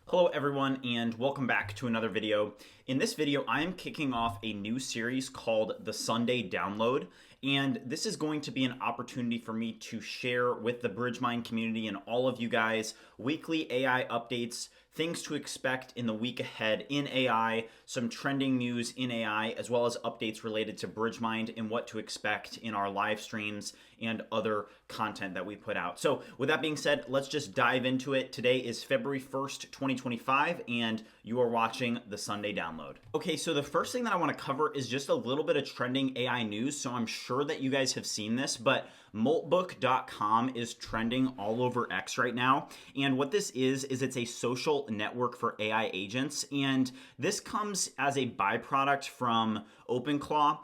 Hello everyone and welcome back to another video. In this video, I am kicking off a new series called the Sunday Download, and this is going to be an opportunity for me to share with the BridgeMind community and all of you guys weekly AI updates, things to expect in the week ahead in AI, some trending news in AI, as well as updates related to BridgeMind and what to expect in our live streams and other content that we put out. So with that being said, let's just dive into it. Today is February 1st, 2025, and you are watching the Sunday Download. Okay, so the first thing that I want to cover is just a little bit of trending AI news. So I'm sure that you guys have seen this, but Moltbook.com is trending all over X right now. And what this is it's a social network for AI agents. And this comes as a byproduct from Openclaw,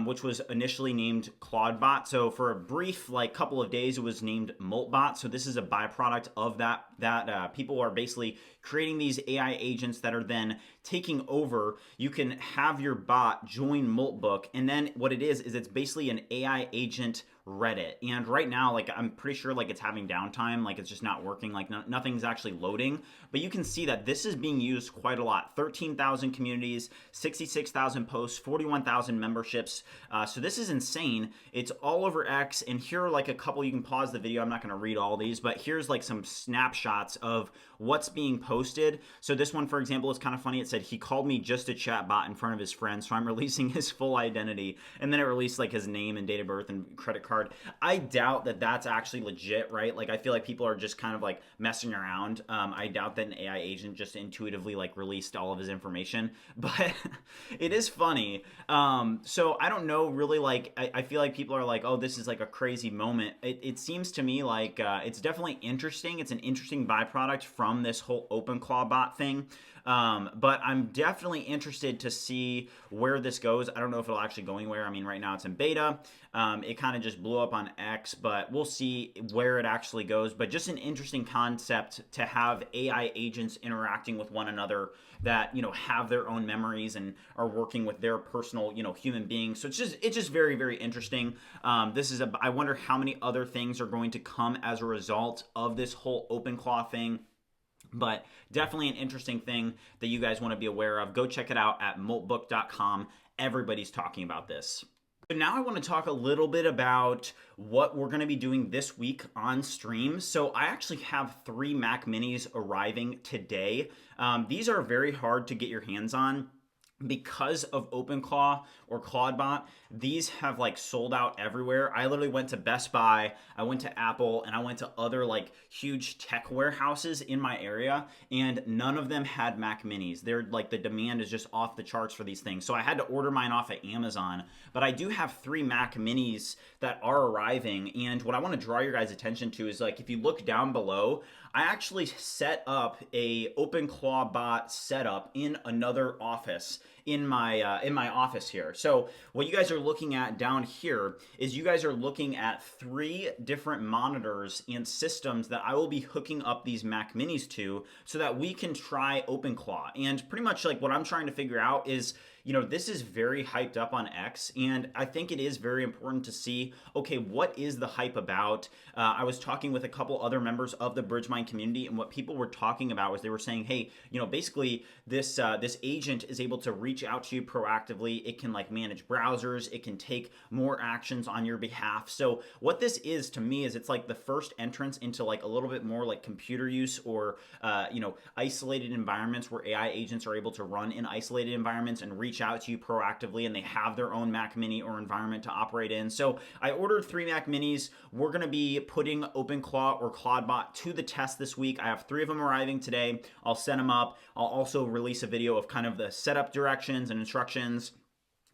which was initially named Clawdbot. So for a brief couple of days, it was named Moltbot. So this is a byproduct of that people are basically creating these AI agents that are then taking over. You can have your bot join Moltbook, and then what it is it's basically an AI agent Reddit. And right now, I'm pretty sure it's having downtime, it's just not working, nothing's actually loading. But you can see that this is being used quite a lot. 13,000 communities, 66,000 posts, 41,000 memberships. So this is insane. It's all over X, and here are a couple. You can pause the video. I'm not going to read all these, but here's some snapshots of what's being posted. So this one, for example, is kind of funny. It said, "He called me just a chat bot in front of his friends, so I'm releasing his full identity." And then it released his name and date of birth and credit card. I doubt that that's actually legit, right? I feel like people are just kind of messing around. I doubt that an AI agent just intuitively released all of his information, but it is funny. So I don't know really, I feel like people are oh, this is a crazy moment. It seems to me it's definitely interesting. It's an interesting byproduct from this whole Openclaw bot thing. But I'm definitely interested to see where this goes. I don't know if it'll actually go anywhere. I mean, right now it's in beta. It kind of just blew up on X, but we'll see where it actually goes. But just an interesting concept to have AI agents interacting with one another that, have their own memories and are working with their personal, human beings. So it's just very, very interesting. I wonder how many other things are going to come as a result of this whole Openclaw thing. But definitely an interesting thing that you guys want to be aware of. Go check it out at moltbook.com. Everybody's talking about this. But now I want to talk a little bit about what we're going to be doing this week on stream. So I actually have 3 Mac Minis arriving today. These are very hard to get your hands on. Because of Openclaw or Clawdbot, these have sold out everywhere. I literally went to Best Buy, I went to Apple, and I went to other huge tech warehouses in my area, and none of them had Mac Minis. They're the demand is just off the charts for these things. So I had to order mine off of Amazon, but I do have 3 Mac Minis that are arriving. And what I want to draw your guys' attention to is if you look down below, I actually set up a Openclaw bot setup in another office in my office here. So what you guys are looking at down here is you guys are looking at 3 different monitors and systems that I will be hooking up these Mac Minis to so that we can try Openclaw. And pretty much what I'm trying to figure out is, this is very hyped up on X, and I think it is very important to see, okay, what is the hype about? I was talking with a couple other members of the BridgeMind community, and what people were talking about was they were saying, hey, basically this agent is able to reach out to you proactively. It can manage browsers. It can take more actions on your behalf. So what this is to me is it's the first entrance into a little bit more computer use or isolated environments where AI agents are able to run in isolated environments and reach out to you proactively, and they have their own Mac Mini or environment to operate in. So I ordered 3 Mac Minis. We're going to be putting Openclaw or Clawdbot to the test this week. I have 3 of them arriving today. I'll set them up. I'll also release a video of kind of the setup directions and instructions.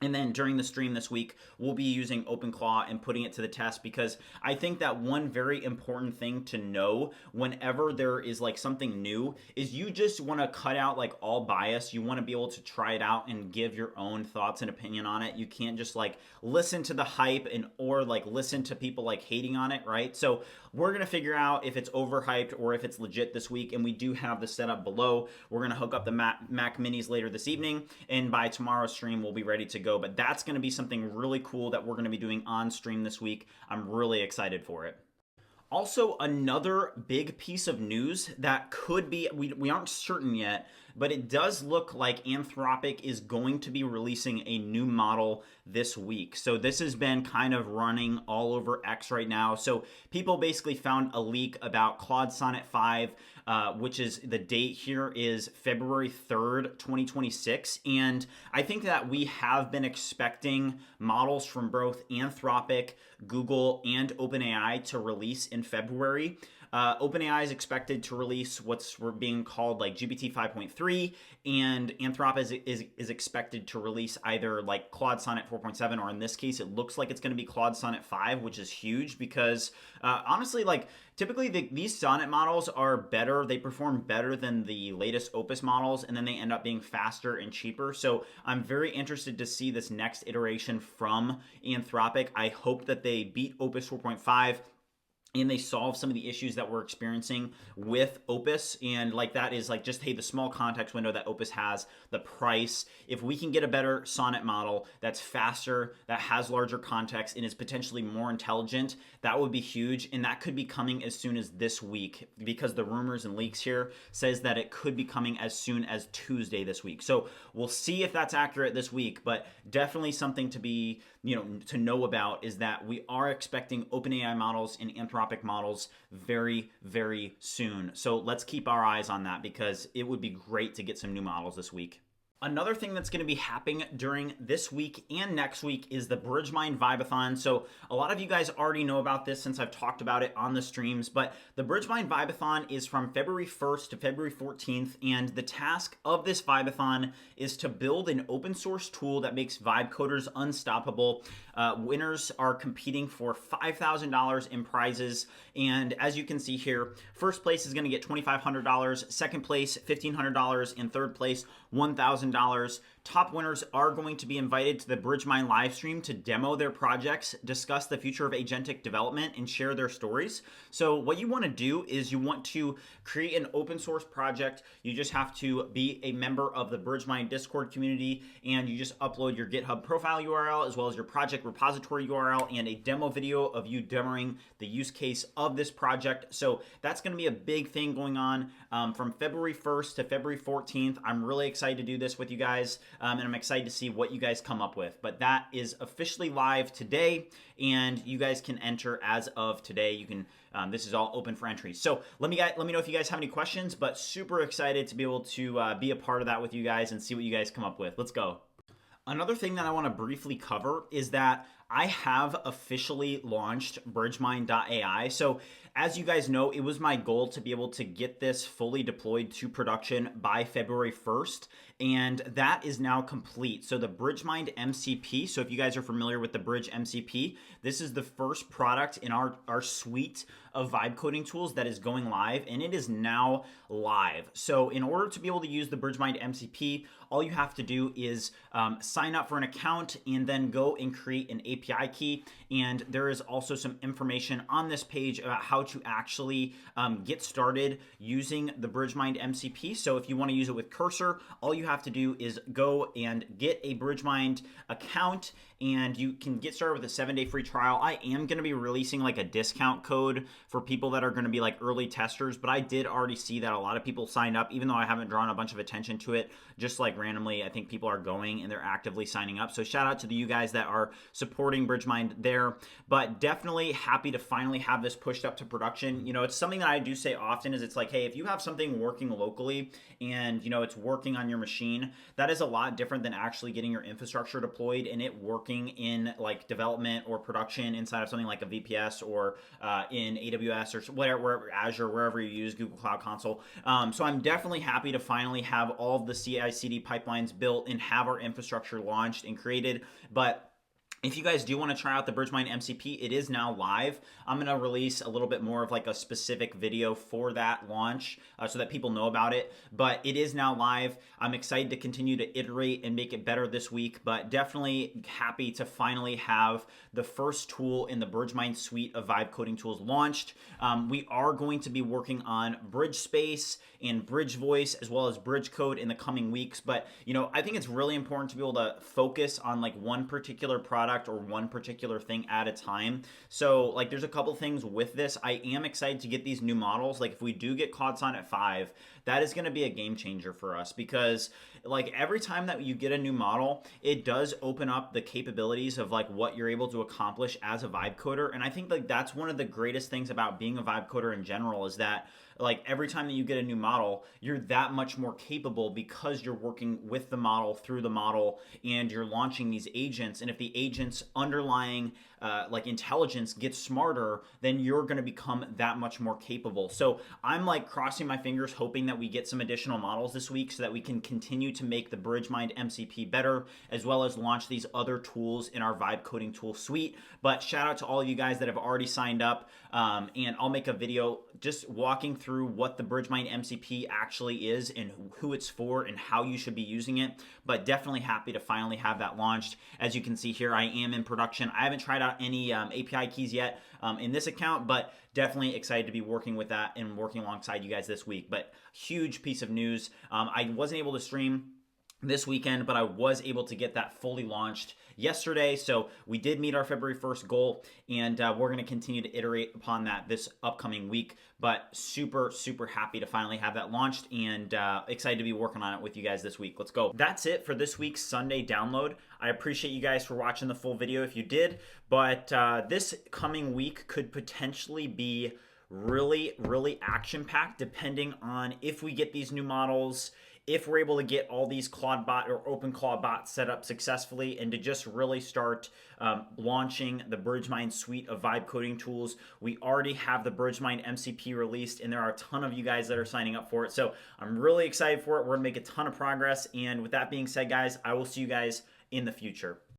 And then during the stream this week, we'll be using Openclaw and putting it to the test, because I think that one very important thing to know whenever there is something new is you just want to cut out all bias. You want to be able to try it out and give your own thoughts and opinion on it. You can't just listen to the hype or listen to people hating on it, right? So we're going to figure out if it's overhyped or if it's legit this week, and we do have the setup below. We're going to hook up the Mac Minis later this evening, and by tomorrow's stream, we'll be ready to go. But that's going to be something really cool that we're going to be doing on stream this week. I'm really excited for it. Also, another big piece of news that could be, we aren't certain yet, but it does look like Anthropic is going to be releasing a new model this week. So this has been kind of running all over X right now. So people basically found a leak about Claude Sonnet 5, which is the date here is February 3rd, 2026. And I think that we have been expecting models from both Anthropic, Google, and OpenAI to release in February. OpenAI is expected to release what's being called like GPT 5.3, and Anthropic is expected to release either like Claude Sonnet 4.7, or in this case, it looks like it's going to be Claude Sonnet 5, which is huge because honestly, like typically these Sonnet models are better. They perform better than the latest Opus models, and then they end up being faster and cheaper. So I'm very interested to see this next iteration from Anthropic. I hope that they beat Opus 4.5 and they solve some of the issues that we're experiencing with Opus. And like that is like just, hey, the small context window that Opus has, the price. If we can get a better Sonnet model that's faster, that has larger context, and is potentially more intelligent, that would be huge. And that could be coming as soon as this week, because the rumors and leaks here says that it could be coming as soon as Tuesday this week. So we'll see if that's accurate this week, but definitely something to be, to know about is that we are expecting OpenAI models and Anthropic models very, very soon. So let's keep our eyes on that, because it would be great to get some new models this week. Another thing that's going to be happening during this week and next week is the BridgeMind Vibeathon. So a lot of you guys already know about this since I've talked about it on the streams, but the BridgeMind Vibeathon is from February 1st to February 14th, and the task of this Vibeathon is to build an open source tool that makes vibe coders unstoppable. Winners are competing for $5,000 in prizes, and as you can see here, first place is going to get $2,500, second place $1,500, and third place $1,000. Top winners are going to be invited to the BridgeMind live stream to demo their projects, discuss the future of agentic development, and share their stories. So what you want to do is you want to create an open source project. You just have to be a member of the BridgeMind Discord community, and you just upload your GitHub profile URL as well as your project repository URL and a demo video of you demoing the use case of this project. So that's going to be a big thing going on from February 1st to February 14th. I'm really excited to do this with you guys. And I'm excited to see what you guys come up with. But that is officially live today, and you guys can enter as of today. You can. This is all open for entry. So let me know if you guys have any questions. But super excited to be able to be a part of that with you guys and see what you guys come up with. Let's go. Another thing that I want to briefly cover is that I have officially launched BridgeMind.ai. So as you guys know, it was my goal to be able to get this fully deployed to production by February 1st, and that is now complete. So the BridgeMind MCP, so if you guys are familiar with the Bridge MCP, this is the first product in our suite of vibe coding tools that is going live, and it is now live. So in order to be able to use the BridgeMind MCP, all you have to do is sign up for an account and then go and create an API key. And there is also some information on this page about how to actually get started using the BridgeMind MCP. So if you want to use it with Cursor, all you have to do is go and get a BridgeMind account, and you can get started with a 7-day free trial. I am going to be releasing like a discount code for people that are going to be like early testers, but I did already see that a lot of people signed up, even though I haven't drawn a bunch of attention to it, just like randomly. I think people are going and they're actively signing up. So shout out to you guys that are supporting BridgeMind there, but definitely happy to finally have this pushed up to production. It's something that I do say often is it's like, hey, if you have something working locally and it's working on your machine, that is a lot different than actually getting your infrastructure deployed and it working in like development or production inside of something like a VPS or in AWS or wherever, Azure, wherever you use Google Cloud Console. So I'm definitely happy to finally have all of the CI/CD pipelines built and have our infrastructure launched and created. But if you guys do want to try out the BridgeMind MCP, it is now live. I'm going to release a little bit more of like a specific video for that launch so that people know about it. But it is now live. I'm excited to continue to iterate and make it better this week, but definitely happy to finally have the first tool in the BridgeMind suite of vibe coding tools launched. We are going to be working on Bridge Space and Bridge Voice as well as Bridge Code in the coming weeks. But I think it's really important to be able to focus on like one particular product product or one particular thing at a time. So like there's a couple things with this. I am excited to get these new models. Like if we do get Claude Sonnet 5, that is going to be a game changer for us, because like every time that you get a new model, it does open up the capabilities of like what you're able to accomplish as a vibe coder. And I think like that's one of the greatest things about being a vibe coder in general, is that like every time that you get a new model, you're that much more capable because you're working with the model, through the model, and you're launching these agents. And if the agent's underlying like intelligence gets smarter, then you're going to become that much more capable. So I'm like crossing my fingers, hoping that we get some additional models this week so that we can continue to make the BridgeMind MCP better, as well as launch these other tools in our vibe coding tool suite. But shout out to all of you guys that have already signed up, and I'll make a video just walking through what the BridgeMind MCP actually is and who it's for and how you should be using it. But definitely happy to finally have that launched. As you can see here, I am in production. I haven't tried out any API keys yet in this account, but definitely excited to be working with that and working alongside you guys this week. But huge piece of news. I wasn't able to stream this weekend, but I was able to get that fully launched yesterday. So we did meet our February 1st goal, and we're going to continue to iterate upon that this upcoming week. But super, super happy to finally have that launched, and excited to be working on it with you guys this week. Let's go. That's it for this week's Sunday download. I appreciate you guys for watching the full video if you did, but this coming week could potentially be really, really action-packed, depending on if we get these new models, if we're able to get all these Clawdbot or Openclaw bots set up successfully, and to just really start launching the BridgeMind suite of vibe coding tools. We already have the BridgeMind MCP released, and there are a ton of you guys that are signing up for it. So I'm really excited for it. We're gonna make a ton of progress. And with that being said, guys, I will see you guys in the future.